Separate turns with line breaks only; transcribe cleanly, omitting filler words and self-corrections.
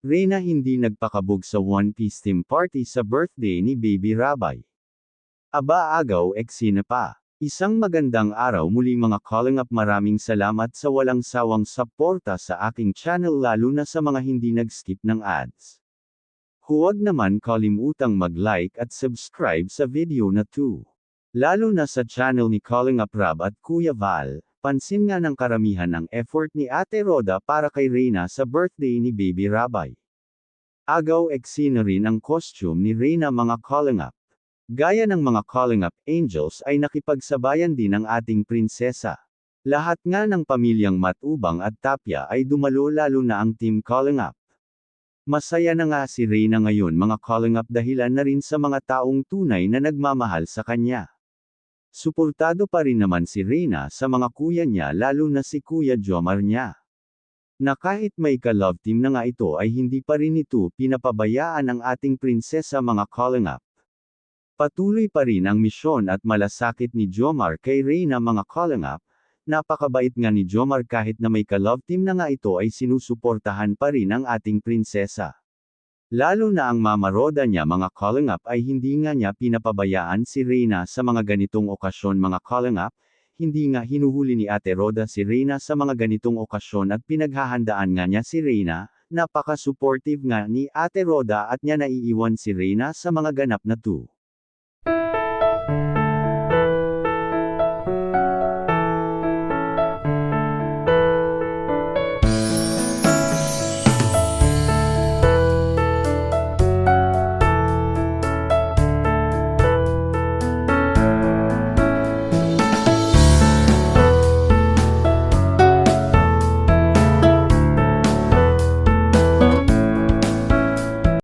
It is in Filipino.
Reyna hindi nagpakabog sa One Piece team party sa birthday ni Baby Rabay. Aba agaw eksena pa. Isang magandang araw muli mga calling up, maraming salamat sa walang sawang suporta sa aking channel lalo na sa mga hindi nag-skip ng ads. Huwag naman kalimutang mag-like at subscribe sa video na to. Lalo na sa channel ni Calling Up Rab at Kuya Val, pansin nga ng karamihan ang effort ni Ate Roda para kay Reyna sa birthday ni Baby Rabay. Agaw eksena rin ang costume ni Reyna mga calling up. Gaya ng mga calling up angels ay nakipagsabayan din ang ating prinsesa. Lahat nga ng pamilyang Matubang at Tapia ay dumalo lalo na ang team calling up. Masaya na nga si Reyna ngayon mga calling up dahilan na rin sa mga taong tunay na nagmamahal sa kanya. Suportado pa rin naman si Reyna sa mga kuya niya lalo na si Kuya Jomar niya. Na kahit may ka-love team na nga ito ay hindi pa rin ito pinapabayaan ang ating prinsesa mga calling up. Patuloy pa rin ang misyon at malasakit ni Jomar kay Reyna mga calling up. Napakabait nga ni Jomar kahit na may ka-love team na nga ito ay sinusuportahan pa rin ang ating prinsesa. Lalo na ang Mama Roda niya mga calling up ay hindi nga niya pinapabayaan si Reyna sa mga ganitong okasyon mga calling up. Hindi nga hinuhuli ni Ate Roda si Reyna sa mga ganitong okasyon at pinaghahandaan nga niya si Reyna. Napaka-supportive nga ni Ate Roda at niya naiiwan si Reyna sa mga ganap na to.